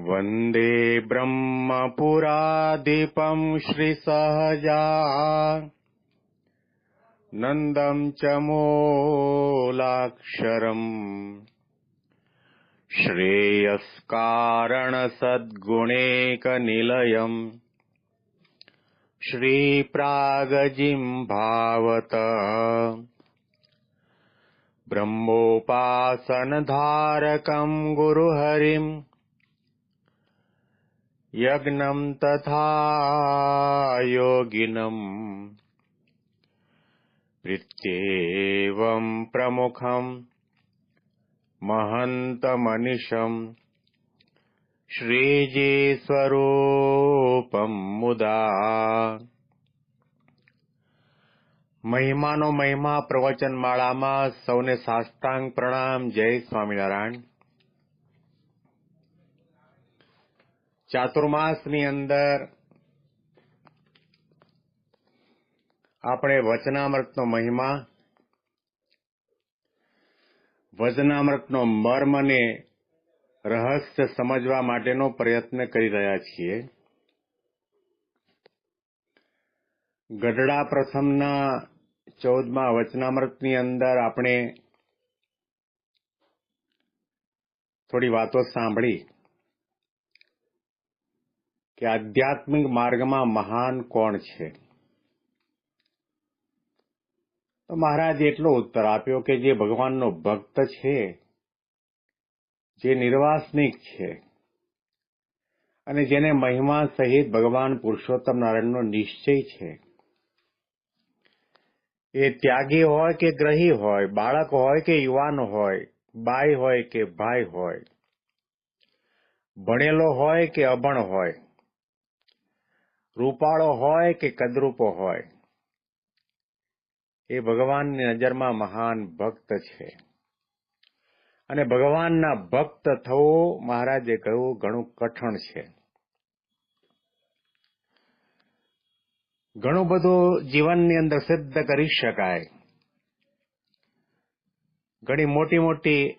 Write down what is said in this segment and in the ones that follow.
वन्दे ब्रह्मपुराधिपम् श्रीसहजानन्दम् च मूलाक्षरम् श्रेयस्कारणसद्गुणैकनिलयम् श्रीप्रागजिह्वावत ब्रह्मोपासनधारकम् गुरुहरिम् यज्ञम् तथा योगिनम् प्रीत्येवम् प्रमुखम् महन्तमनिशम् श्रीजीस्वरूपम् मुदा। મહિમાનો મહિમા પ્રવચનમાળામાં સૌને સાષ્ટાંગ પ્રણામ. જય સ્વામિનારાયણ. ચાતુર્માસની અંદર આપણે વચનામૃતનો મહિમા, વચનામૃતનો મર્મ અને રહસ્ય સમજવા માટેનો પ્રયત્ન કરી રહ્યા છીએ. ગઢડા પ્રથમના 14મા વચનામૃતની અંદર આપણે થોડી વાતો સાંભળી કે આધ્યાત્મિક માર્ગમાં મહાન કોણ છે. તો મહારાજે એટલો ઉત્તર આપ્યો કે જે ભગવાનનો ભક્ત છે, જે નિર્વાસનિક છે અને જેને મહિમા સહિત ભગવાન પુરુષોત્તમ નારાયણનો નિશ્ચય છે, એ ત્યાગી હોય કે ગ્રહી હોય, બાળક હોય કે યુવાન હોય, બાઈ હોય કે ભાઈ હોય, ભણેલો હોય કે અભણ હોય, રૂપાળો હોય કે કદરૂપો હોય, એ ભગવાનની નજરમાં મહાન ભક્ત છે. અને ભગવાનના ભક્ત થવું, મહારાજે કહ્યું, ઘણું કઠણ છે. ઘણું બધું જીવનની અંદર સિદ્ધ કરી શકાય, ઘણી મોટી મોટી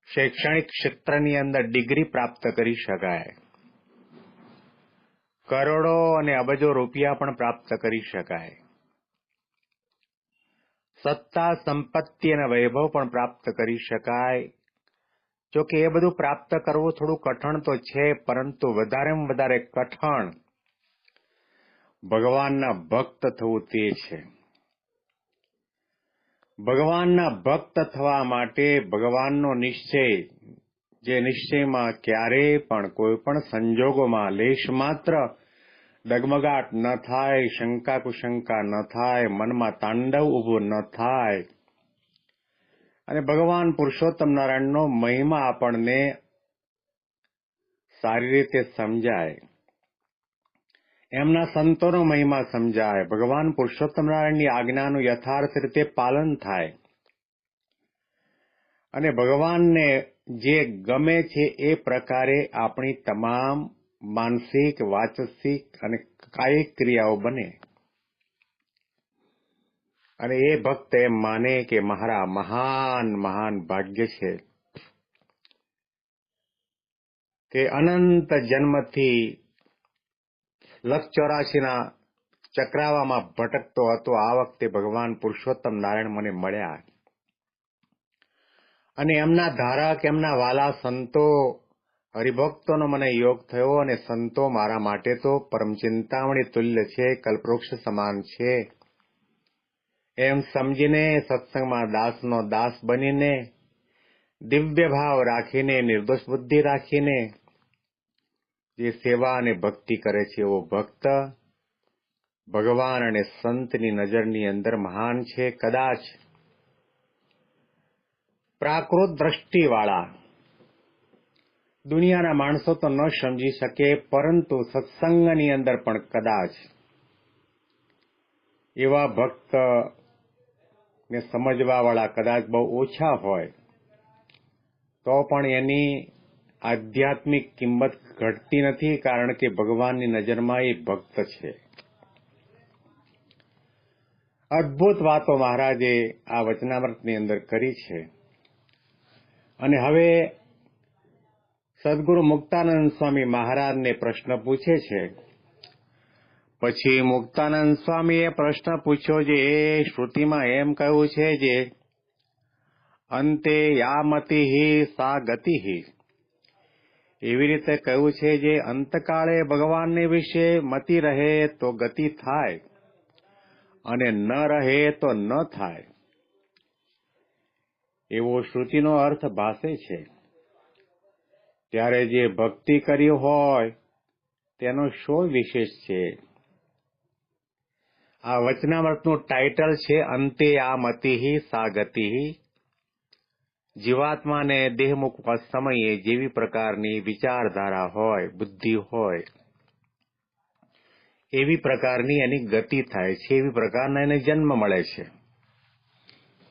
શૈક્ષણિક ક્ષેત્રની અંદર ડિગ્રી પ્રાપ્ત કરી શકાય, કરોડો અને અબજો રૂપિયા પણ પ્રાપ્ત કરી શકાય, સત્તા, સંપત્તિ અને વૈભવ પણ પ્રાપ્ત કરી શકાય. જોકે એ બધું પ્રાપ્ત કરવું થોડું કઠણ તો છે, પરંતુ વધારેમાં વધારે કઠણ ભગવાનના ભક્ત થવું તે છે. ભગવાનના ભક્ત થવા માટે ભગવાનનો નિશ્ચય, જે નિશ્ચયમાં ક્યારેય પણ કોઈ પણ સંજોગોમાં લેશ માત્ર ડગમગાટ ન થાય, શંકા કુશંકા ન થાય, મનમાં તાંડવ ઊભું ન થાય, અને ભગવાન પુરુષોત્તમ નારાયણનો મહિમા આપણને સારી રીતે સમજાય, એમના સંતોનો મહિમા સમજાય, ભગવાન પુરુષોત્તમ નારાયણની આજ્ઞાનું યથાર્થ રીતે પાલન થાય, અને ભગવાનને જે ગમે છે એ પ્રકારે આપણી તમામ માનસિક, વાચસિક અને કાયિક ક્રિયાઓ બને. અને એ ભક્ત એમ માને કે મારા મહાન મહાન ભાગ્ય છે કે અનંત જન્મથી 184ના ચક્રાવામાં ભટકતો હતો, આ વખતે ભગવાન પુરુષોત્તમ નારાયણ મને મળ્યા. અને એમના ધારક, એમના વાલા સંતો, હરિભક્તોનો મને યોગ થયો, અને સંતો મારા માટે તો પરમ ચિંતામણી તુલ્ય છે, કલ્પવૃક્ષ સમાન છે. એમ સમજીને સત્સંગમાં દાસનો દાસ બનીને, દિવ્ય ભાવ રાખીને, નિર્દોષ બુદ્ધિ રાખીને જે સેવા અને ભક્તિ કરે છે, એવો ભક્ત ભગવાન અને સંતની નજરની અંદર મહાન છે. કદાચ પ્રાકૃત દ્રષ્ટિવાળા દુનિયાના માણસો તો ન સમજી શકે, પરંતુ સત્સંગની અંદર પણ કદાચ એવા ભક્તને સમજવાવાળા કદાચ બહુ ઓછા હોય, તો પણ એની આધ્યાત્મિક કિંમત ઘટતી નથી, કારણ કે ભગવાનની નજરમાં એ ભક્ત છે. અદ્ભુત વાતો મહારાજે આ વચનામૃતની અંદર કરી છે. અને હવે સદગુરુ મુક્તાનંદ સ્વામી મહારાજને પ્રશ્ન પૂછે છે. પછી મુક્તાનંદ સ્વામીએ પ્રશ્ન પૂછ્યો જે શ્રુતિમાં એમ કહ્યું છે જે અંતે યા મતિ સા ગતિ. એવી રીતે કહ્યું છે જે અંતકાળે ભગવાનને વિશે મતિ રહે તો ગતિ થાય અને ન રહે તો ન થાય, એવો શ્રુતિનો અર્થ ભાષે છે. ત્યારે જે ભક્તિ કરી હોય તેનો શો વિશેષ છે? આ વચનામૃતનું ટાઇટલ છે અંતે આ મતિ સા ગતિ. જીવાત્માને દેહ મૂકવા સમયે જેવી પ્રકારની વિચારધારા હોય, બુદ્ધિ હોય, એવી પ્રકારની એની ગતિ થાય છે, એવી પ્રકારના એને જન્મ મળે છે.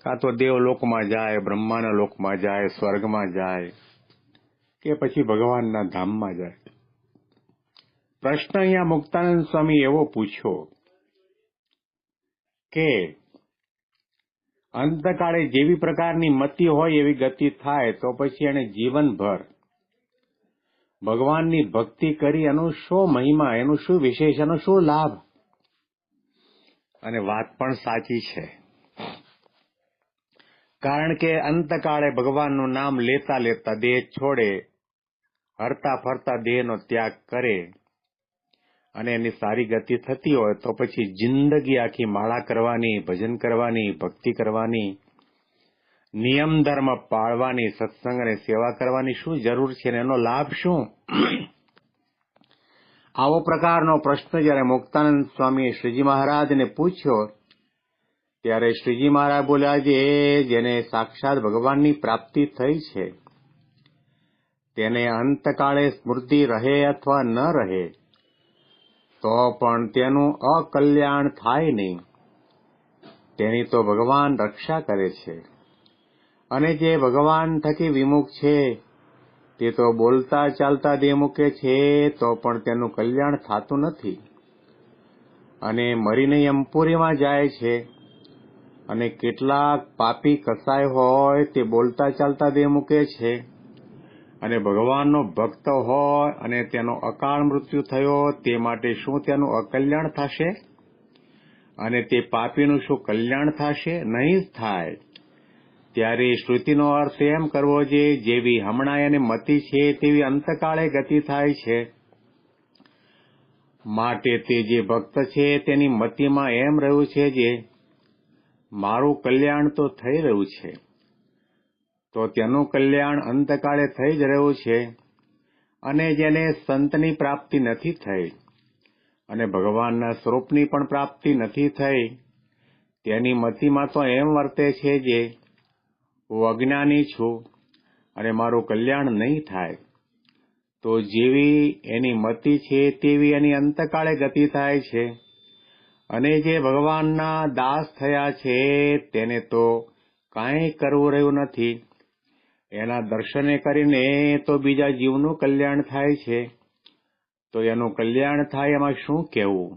કાં તો દેવલોકમાં જાય, બ્રહ્માના લોકમાં જાય, સ્વર્ગમાં જાય, કે પછી ભગવાનના ધામમાં જાય. પ્રશ્ન અહીંયા મુક્તાનંદ સ્વામી એવો પૂછ્યો કે અંતકાળે જેવી પ્રકારની મતિ હોય એવી ગતિ થાય તો પછી એને જીવનભર ભગવાનની ભક્તિ કરી એનું શું મહિમા, એનું શું વિશેષ, એનો શું લાભ? અને વાત પણ સાચી છે. કારણ કે અંતકાળે ભગવાનનું નામ લેતા લેતા દેહ છોડે, હરતા ફરતા દેહનો ત્યાગ કરે અને એની સારી ગતિ થતી હોય તો પછી જિંદગી આખી માળા કરવાની, ભજન કરવાની, ભક્તિ કરવાની, નિયમ ધર્મ પાળવાની, સત્સંગ અને સેવા કરવાની શું જરૂર છે ને એનો લાભ શું? આવો પ્રકારનો પ્રશ્ન જ્યારે મુક્તાનંદ સ્વામીએ શ્રીજી મહારાજને પૂછ્યો ત્યારે શ્રીજી મહારાજ બોલ્યા જે જેને સાક્ષાત ભગવાનની પ્રાપ્તિ થઈ છે તેને અંતકાળે સ્મૃતિ રહે અથવા ન રહે તો પણ તેનું અકલ્યાણ થાય નહીં. તેની તો ભગવાન રક્ષા કરે છે. અને જે ભગવાન થકી વિમુખ છે તે તો બોલતા ચાલતા દેહ મૂકે છે તો પણ તેનું કલ્યાણ થતું નથી અને મરીને યમપુરીમાં જાય છે. અને કેટલાક પાપી કસાય હોય તે બોલતા ચાલતા દેહ મૂકે છે અને ભગવાનનો ભક્ત હોય અને તેનો અકાળ મૃત્યુ થયો તે માટે શું તેનું અકલ્યાણ થશે? અને તે પાપીનું શું કલ્યાણ થશે? નહીં જ થાય. ત્યારે શ્રુતિનો અર્થ એમ કરવો જે જેવી હમણાં એને મતિ છે તેવી અંતકાળે ગતિ થાય છે. માટે તે જે ભક્ત છે તેની મતિમાં એમ રહ્યું છે જે મારું કલ્યાણ તો થઈ રહ્યું છે, તો તેનું કલ્યાણ અંતકાળે થઈ જ રહ્યું છે. અને જેને સંતની પ્રાપ્તિ નથી થઈ અને ભગવાનના સ્વરૂપની પણ પ્રાપ્તિ નથી થઈ તેની મતિમાં તો એમ વર્તે છે જે હું અજ્ઞાની છું અને મારું કલ્યાણ નહીં થાય. તો જેવી એની મતિ છે તેવી એની અંતકાળે ગતિ થાય છે. અને જે ભગવાનના દાસ થયા છે તેને તો કાંઈ કરવું રહ્યું નથી. એના દર્શને કરીને તો બીજા જીવનું કલ્યાણ થાય છે. તો એનું કલ્યાણ થાય એમાં શું કહેવું?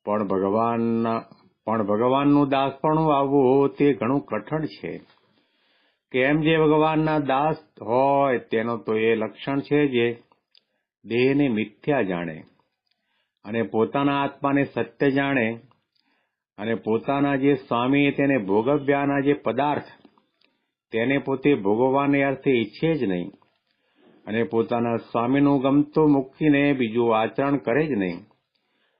પણ ભગવાનનું દાસપણું આવવું તે ઘણું કઠણ છે. કેમ જે ભગવાનના દાસ હોય તેનો તો એ લક્ષણ છે જે દેહને મિથ્યા જાણે અને પોતાના આત્માને સત્ય જાણે અને પોતાના જે સ્વામી તેને ભોગવ્યાના જે પદાર્થ તેને પોતે ભોગવવાને અર્થે ઈચ્છે જ નહીં અને પોતાના સ્વામીનું ગમતું મૂકીને બીજું આચરણ કરે જ નહીં,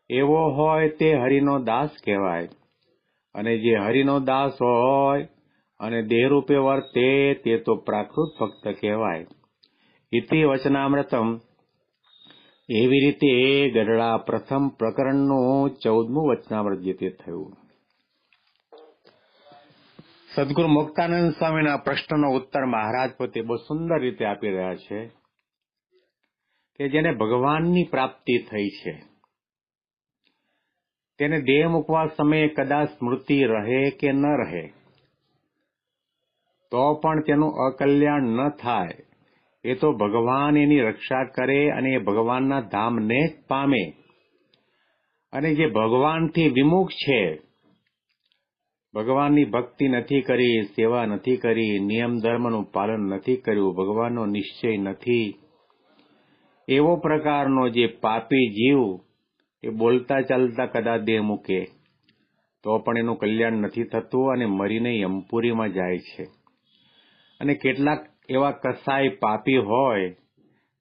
એવો હોય તે હરિનો દાસ કહેવાય. અને જે હરિનો દાસ હોય અને દેહરૂપે વર્તે તે તો પ્રાકૃત ભક્ત કહેવાય. ઇતિ વચનામૃતમ. એવી રીતે ગઢડા પ્રથમ પ્રકરણનું 14મું વચનામૃત જે તે થયું. સદગુરુ મુક્તાનંદ સ્વામીના પ્રશ્નનો ઉત્તર મહારાજ પોતે બહુ સુંદર રીતે આપી રહ્યા છે કે જેને ભગવાનની પ્રાપ્તિ થઈ છે તેને દેહ મૂકવા સમયે કદાચ સ્મૃતિ રહે કે ન રહે તો પણ તેનું અકલ્યાણ ન થાય. એ તો ભગવાન એની રક્ષા કરે અને એ ભગવાનના ધામને જ પામે. અને જે ભગવાનથી વિમુખ છે, ભગવાનની ભક્તિ નથી કરી, સેવા નથી કરી, નિયમ ધર્મનું પાલન નથી કર્યું, ભગવાનનો નિશ્ચય નથી, એવો પ્રકારનો જે પાપી જીવ એ બોલતા ચાલતા કદાચ દેહ મૂકે તો પણ એનું કલ્યાણ નથી થતું અને મરીને યમપુરીમાં જાય છે. અને કેટલાક એવા કસાય પાપી હોય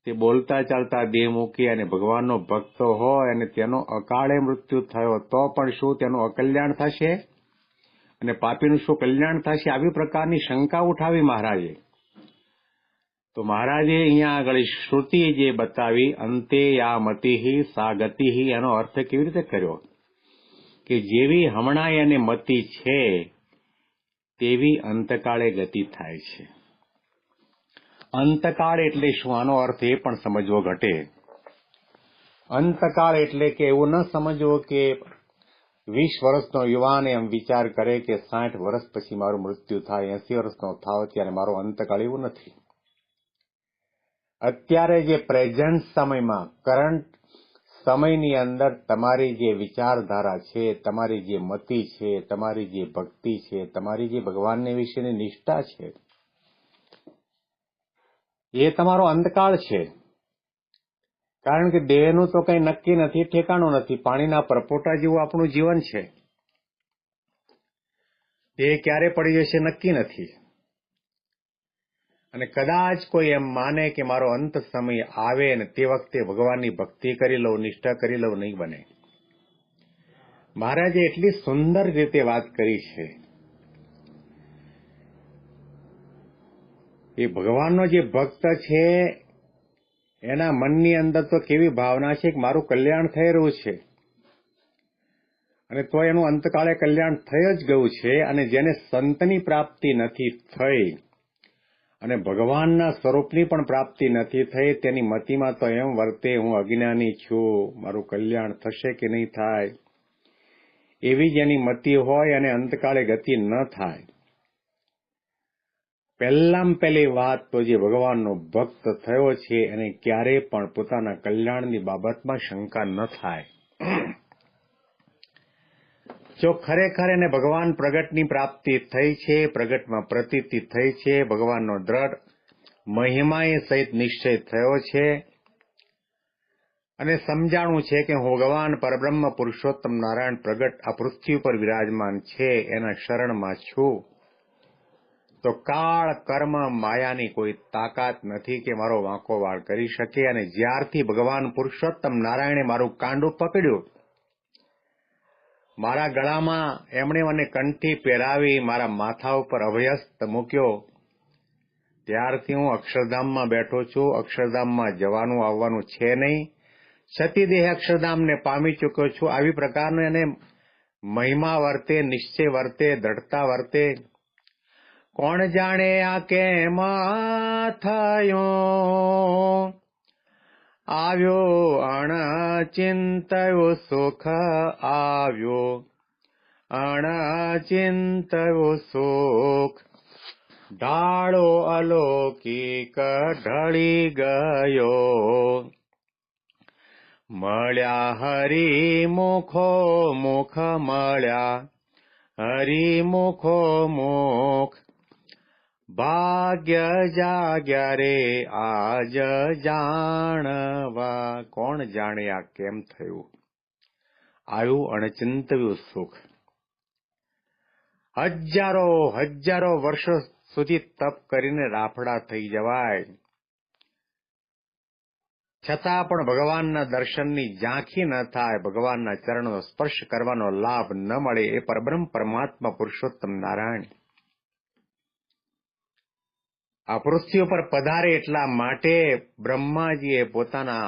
તે બોલતા ચાલતા દેહ મૂકી અને ભગવાનનો ભક્ત હોય અને તેનો અકાળે મૃત્યુ થયો તો પણ શું તેનું અકલ્યાણ થશે અને પાપીનું શું કલ્યાણ થશે? આવી પ્રકારની શંકા ઉઠાવી મહારાજે. તો મહારાજે અહીંયા આગળ શ્રુતિ જે બતાવી અંતે યા મતિહિ સા ગતિહિ, એનો અર્થ કેવી રીતે કર્યો કે જેવી હમણાં એને મતિ છે તેવી અંતકાળે ગતિ થાય છે. અંતકાળ એટલે શું? આનો અર્થ એ પણ સમજવો ઘટે. અંતકાળ એટલે કે એવું ન સમજવો કે 20 વર્ષનો યુવાન એમ વિચાર કરે કે 60 વર્ષ પછી મારું મૃત્યુ થાય, 80 વર્ષનો થાવ ત્યારે મારો અંતકાળ, એવું નથી. અત્યારે જે પ્રેઝન્ટ સમયમાં, કરંટ સમયની અંદર તમારી જે વિચારધારા છે, તમારી જે મતિ છે, તમારી જે ભક્તિ છે, તમારી જે ભગવાનને વિશેની નિષ્ઠા છે, એ તમારો અંતકાળ છે. કારણ કે દેહનું તો કંઈ નક્કી નથી, ઠેકાણું નથી. પાણીના પરપોટા જેવું આપણું જીવન છે. તે ક્યારે પડી જશે નક્કી નથી. અને કદાચ કોઈ એમ માને કે મારો અંત સમય આવે ને તે વખતે ભગવાનની ભક્તિ કરી લઉં, નિષ્ઠા કરી લઉં, નહીં બને. મહારાજે એટલી સુંદર રીતે વાત કરી છે. એ ભગવાનનો જે ભક્ત છે એના મનની અંદર તો કેવી ભાવના છે કે મારું કલ્યાણ થઈ રહ્યું છે અને તો એનું અંતકાળે કલ્યાણ થઈ જ ગયું છે. અને જેને સંતની પ્રાપ્તિ નથી થઈ અને ભગવાનના સ્વરૂપની પણ પ્રાપ્તિ નથી થઈ, તેની મતિમાં તો એમ વર્તે હું અજ્ઞાની છું, મારું કલ્યાણ થશે કે નહીં થાય, એવી જેની મતિ હોય અને અંતકાળે ગતિ ન થાય. પહેલામાં પહેલી વાત તો જે ભગવાનનો ભક્ત થયો છે એને ક્યારેય પણ પોતાના કલ્યાણની બાબતમાં શંકા ન થાય. જો ખરેખર એને ભગવાન પ્રગટની પ્રાપ્તિ થઈ છે, પ્રગટમાં પ્રતીતિ થઈ છે, ભગવાનનો દ્રઢ મહિમાએ સહિત નિશ્ચય થયો છે અને સમજાણું છે કે હું ભગવાન પરબ્રહ્મ પુરુષોત્તમ નારાયણ પ્રગટ આ પૃથ્વી પર વિરાજમાન છે, એના શરણમાં છું, તો કાળ, કર્મ, માયાની કોઈ તાકાત નથી કે મારો વાંકો વાળ કરી શકે. અને જ્યારથી ભગવાન પુરુષોત્તમ નારાયણે મારું કાંડું પકડ્યું, મારા ગળામાં એમણે મને કંઠી પહેરાવી, મારા માથા ઉપર અભયસ્ત મૂક્યો, ત્યારથી હું અક્ષરધામમાં બેઠો છું. અક્ષરધામમાં જવાનું આવવાનું છે નહીં, સતીદેહ અક્ષરધામને પામી ચૂક્યો છું. આવી પ્રકારનો એને મહિમા વર્તે, નિશ્ચય વર્તે, દ્રઢતા વર્તે. કોણ જાણે આ કેમ થયું, આવ્યો અણચિંતયો સુખ, આવ્યો અણચિંતયો સુખ, ઢાળો અલૌકિક ઢળી ગયો, મળ્યા હરિમુખો મુખ, મળ્યા હરિમુખો મુખ, ભાગ્ય જાગ્યા રે આજ જાણવા. કોણ જાણે આ કેમ થયું, આવ્યું અણચિંતવ્યું સુખ. હજારો વર્ષો સુધી તપ કરીને રાફડા થઈ જવાય, છતાં પણ ભગવાનના દર્શનની ઝાંખી ન થાય, ભગવાનના ચરણનો સ્પર્શ કરવાનો લાભ ન મળે. એ પરબ્રહ્મ પરમાત્મા પુરુષોત્તમ નારાયણ આ પૃથ્વી ઉપર પધારે એટલા માટે બ્રહ્માજીએ પોતાના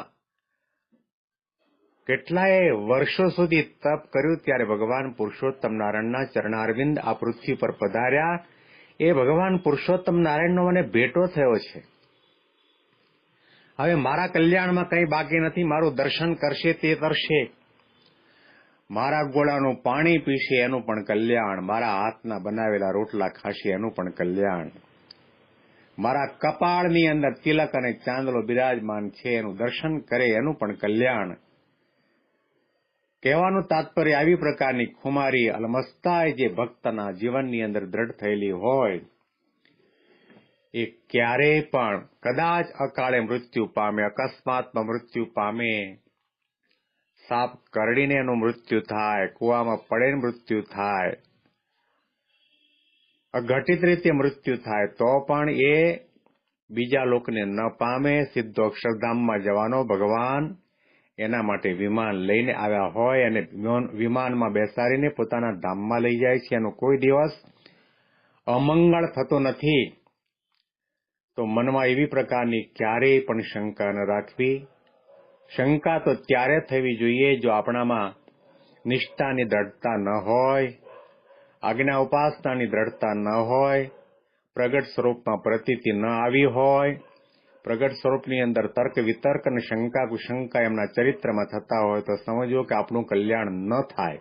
કેટલાય વર્ષો સુધી તપ કર્યું, ત્યારે ભગવાન પુરુષોત્તમ નારાયણના ચરણારવિંદ આ પૃથ્વી પર પધાર્યા. એ ભગવાન પુરુષોત્તમ નારાયણનો મને ભેટો થયો છે. હવે મારા કલ્યાણમાં કંઈ બાકી નથી. મારું દર્શન કરશે તે તરશે, મારા ગોળાનું પાણી પીશે એનું પણ કલ્યાણ, મારા હાથના બનાવેલા રોટલા ખાશે એનું પણ કલ્યાણ, મારા કપાળની અંદર તિલક અને ચાંદલો બિરાજમાન છે એનું દર્શન કરે એનું પણ કલ્યાણ. કહેવાનું તાત્પર્ય આવી પ્રકારની ખુમારી અલમસ્તાય જે ભક્તના જીવનની અંદર દ્રઢ થયેલી હોય એ ક્યારેય પણ કદાચ અકાળે મૃત્યુ પામે, અકસ્માતમાં મૃત્યુ પામે, સાપ કરડીને એનું મૃત્યુ થાય, કૂવામાં પડે મૃત્યુ થાય, અઘટિત રીતે મૃત્યુ થાય, તો પણ એ બીજા લોકને ન પામે, સીધો અક્ષરધામમાં જવાનો ભગવાન એના માટે વિમાન લઈને આવ્યા હોય અને વિમાનમાં બેસાડીને પોતાના ધામમાં લઈ જાય છે. એનો કોઈ દિવસ અમંગળ થતો નથી. તો મનમાં એવી પ્રકારની ક્યારેય પણ શંકા ન રાખવી. શંકા તો ત્યારે થવી જોઈએ જો આપણામાં નિષ્ઠાની દ્રઢતા ન હોય, આજ્ઞા ઉપાસનાની દ્રઢતા ન હોય, પ્રગટ સ્વરૂપમાં પ્રતીતિ ન આવી હોય, પ્રગટ સ્વરૂપની અંદર તર્ક વિતર્ક અને શંકા કુશંકા એમના ચરિત્રમાં થતા હોય તો સમજવો કે આપણું કલ્યાણ ન થાય.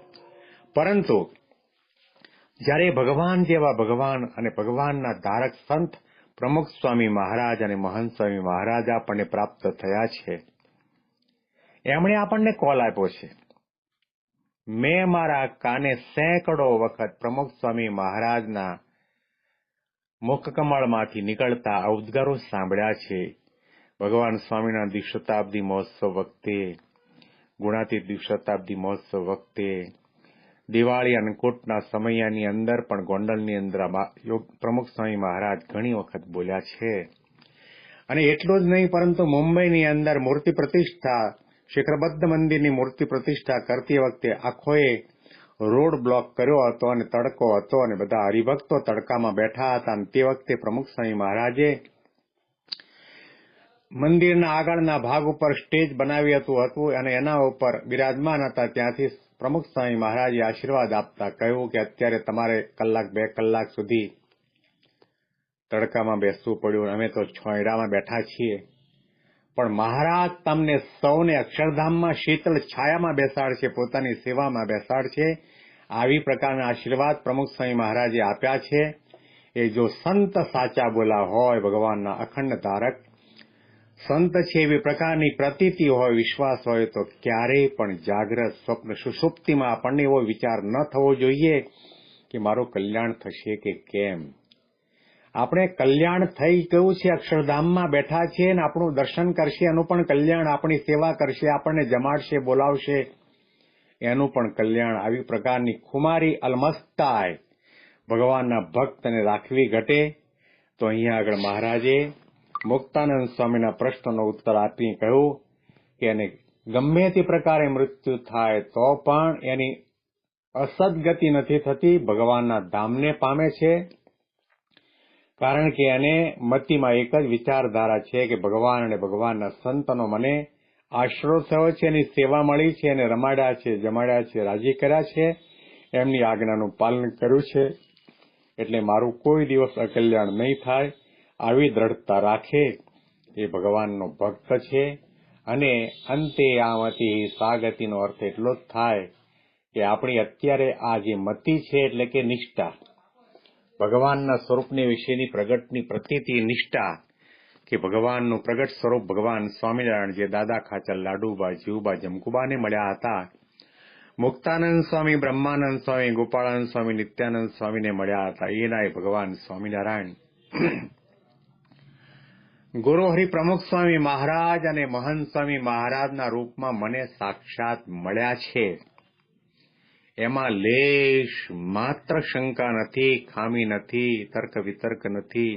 પરંતુ જ્યારે ભગવાન જેવા ભગવાન અને ભગવાનના ધારક સંત પ્રમુખ સ્વામી મહારાજ અને મહંત સ્વામી મહારાજ આપણને પ્રાપ્ત થયા છે, એમણે આપણને કોલ આપ્યો છે. મેં મારા કાને સેંકડો વખત પ્રમુખ સ્વામી મહારાજના મુખકમળમાંથી નીકળતા અવદ્ગારો સાંભળ્યા છે. ભગવાન સ્વામીના દ્વિશતાબ્દી મહોત્સવ વખતે, ગુણાતીત દ્વિશતાબ્દી મહોત્સવ વખતે, દિવાળી અન્નકૂટના સમયની અંદર પણ ગોંડલની અંદર પ્રમુખ સ્વામી મહારાજ ઘણી વખત બોલ્યા છે. અને એટલું જ નહીં, પરંતુ મુંબઈની અંદર મૂર્તિ પ્રતિષ્ઠા, શિખરબદ્ધ મંદિરની મૂર્તિ પ્રતિષ્ઠા કરતી વખતે આખોએ રોડ બ્લોક કર્યો હતો અને તડકો હતો અને બધા હરિભક્તો તડકામાં બેઠા હતા. અને તે વખતે પ્રમુખ સ્વામી મહારાજે મંદિરના આગળના ભાગ ઉપર સ્ટેજ બનાવી હતું અને એના ઉપર બિરાજમાન હતા. ત્યાંથી પ્રમુખ સ્વામી મહારાજે આશીર્વાદ આપતા કહ્યું કે અત્યારે તમારે કલાક 2 કલાક સુધી તડકામાં બેસવું પડ્યું, અમે તો છોંયડામાં બેઠા છીએ, પણ મહારાજ તમને સૌને અક્ષરધામમાં શીતળ છાયામાં બેસાડશે, પોતાની સેવામાં બેસાડશે. આવી પ્રકારના આશીર્વાદ પ્રમુખ સ્વામી મહારાજે આપ્યા છે. એ જો સંત સાચા બોલા હોય, ભગવાનના અખંડ ધારક સંત છે, એવી પ્રકારની પ્રતીતિ હોય, વિશ્વાસ હોય, તો ક્યારેય પણ જાગ્રત સ્વપ્ન સુષુપ્તિમાં આપણને એવો વિચાર ન થવો જોઈએ કે મારું કલ્યાણ થશે કે કેમ. આપણે કલ્યાણ થઈ ગયું છે, અક્ષરધામમાં બેઠા છીએ અને આપણું દર્શન કરશે એનું પણ કલ્યાણ, આપણી સેવા કરશે, આપણને જમાડશે, બોલાવશે એનું પણ કલ્યાણ. આવી પ્રકારની ખુમારી અલમસ્તાય ભગવાનના ભક્તને રાખવી ઘટે. તો અહીંયા આગળ મહારાજે મુક્તાનંદ સ્વામીના પ્રશ્નનો ઉત્તર આપી કહ્યું કે એને ગમે તે પ્રકારે મૃત્યુ થાય તો પણ એની અસદગતિ નથી થતી, ભગવાનના ધામને પામે છે. કારણ કે એને મતિમાં એક જ વિચારધારા છે કે ભગવાન અને ભગવાનના સંતનો મને આશરો થયો છે, એની સેવા મળી છે, એને રમાડ્યા છે, જમાડ્યા છે, રાજી કર્યા છે, એમની આજ્ઞાનું પાલન કર્યું છે, એટલે મારું કોઈ દિવસ અકલ્યાણ નહીં થાય. આવી દ્રઢતા રાખે એ ભગવાનનો ભક્ત છે. અને અંતે આમાંથી સાગતિનો અર્થ એટલો જ થાય કે આપણી અત્યારે આ જે મતિ છે એટલે કે નિષ્ઠા, ભગવાનના સ્વરૂપની વિશેની પ્રગટની પ્રતીતિ નિષ્ઠા, કે ભગવાનનું પ્રગટ સ્વરૂપ ભગવાન સ્વામિનારાયણ જે દાદા ખાચર, લાડુબા, જીવબા, જમકુબાને મળ્યા હતા, મુક્તાનંદ સ્વામી, બ્રહ્માનંદ સ્વામી, ગોપાળાનંદ સ્વામી, નિત્યાનંદ સ્વામીને મળ્યા હતા, એના એ ભગવાન સ્વામિનારાયણ ગુરુ હરિ પ્રમુખ સ્વામી મહારાજ અને મહંત સ્વામી મહારાજના રૂપમાં મને સાક્ષાત મળ્યા છે. એમાં લેશ માત્ર શંકા નથી, ખામી નથી, તર્ક વિતર્ક નથી,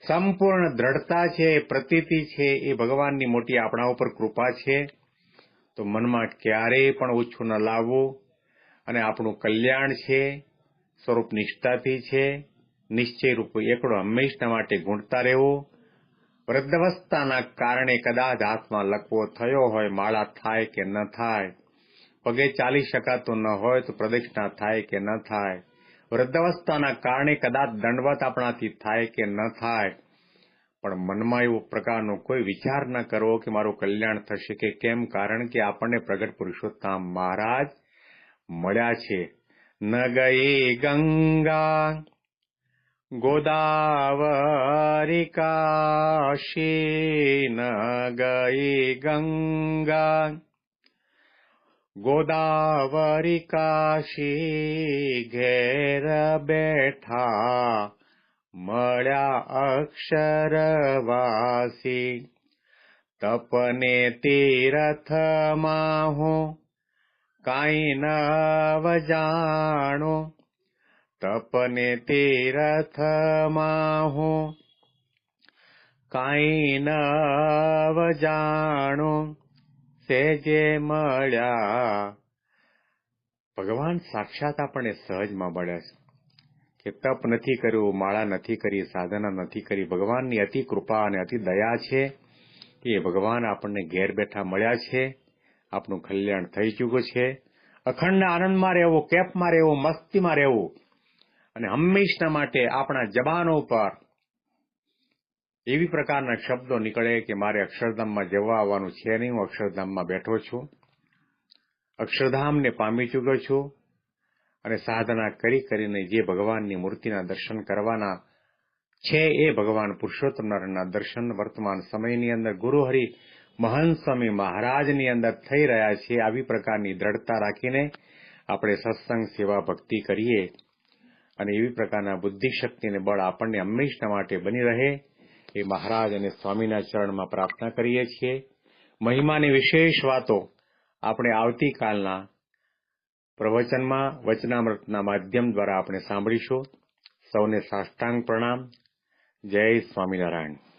સંપૂર્ણ દ્રઢતા છે, પ્રતીતિ છે. એ ભગવાનની મોટી આપણા ઉપર કૃપા છે. તો મનમાં ક્યારેય પણ ઓછું ન લાવવું અને આપણું કલ્યાણ છે સ્વરૂપ નિષ્ઠાથી છે. નિશ્ચય રૂપ એકડો હંમેશા માટે ગુંટતા રહેવું. વૃદ્ધાવસ્થાના કારણે કદાચ હાથમાં લકવો થયો હોય, માળા થાય કે ન થાય, પગે ચાલી શકાતું ન હોય તો પ્રદક્ષિણા થાય કે ન થાય, વૃદ્ધાવસ્થાના કારણે કદાચ દંડવત આપણાથી થાય કે ન થાય, પણ મનમાં એવો પ્રકારનો કોઈ વિચાર ન કરવો કે મારું કલ્યાણ થશે કે કેમ. કારણ કે આપણને પ્રગટ પુરુષોત્તમ મહારાજ મળ્યા છે. ન ગઈ ગંગા ગોદાવરી કાશી, ન ગઈ ગંગા ગોદાવરી કાશી, ઘેર બેઠા મળ્યા અક્ષરવાસી તપને તીરથમાં હું કાંઈ નવ જાણું તપને તીરથમાં હું કાંઈ નવ જાણું સેજે મળ્યા. ભગવાન સાક્ષાત આપણને સહજમાં મળ્યા છે કે તપ નથી કર્યું, માળા નથી કરી, સાધના નથી કરી. ભગવાનની અતિ કૃપા અને અતિ દયા છે કે ભગવાન આપણને ઘેર બેઠા મળ્યા છે. આપણું કલ્યાણ થઈ ચૂક્યું છે. અખંડ આનંદમાં રહેવું, કેફમાં રહેવું, મસ્તીમાં રહેવું અને હંમેશના માટે આપણા જબાનો ઉપર એવી પ્રકારના શબ્દો નીકળે કે મારે અક્ષરધામમાં જવા આવવાનું છે નહીં, હું અક્ષરધામમાં બેઠો છું, અક્ષરધામને પામી ચૂક્યો છું અને સાધના કરીને જે ભગવાનની મૂર્તિના દર્શન કરવાના છે એ ભગવાન પુરુષોત્તમ નારાયણના દર્શન વર્તમાન સમયની અંદર ગુરુહરિ મહંત સ્વામી મહારાજની અંદર થઈ રહ્યા છે. આવી પ્રકારની દ્રઢતા રાખીને આપણે સત્સંગ, સેવા, ભક્તિ કરીએ અને એવી પ્રકારના બુદ્ધિશક્તિને બળ આપણને હંમેશા માટે બની રહે એ મહારાજ અને સ્વામીના ચરણમાં પ્રાર્થના કરીએ છીએ. મહિમાની વિશેષ વાતો આપણે આવતીકાલના પ્રવચનમાં વચનામૃતના માધ્યમ દ્વારા આપણે સાંભળીશું. સૌને સાષ્ટાંગ પ્રણામ. જય સ્વામિનારાયણ.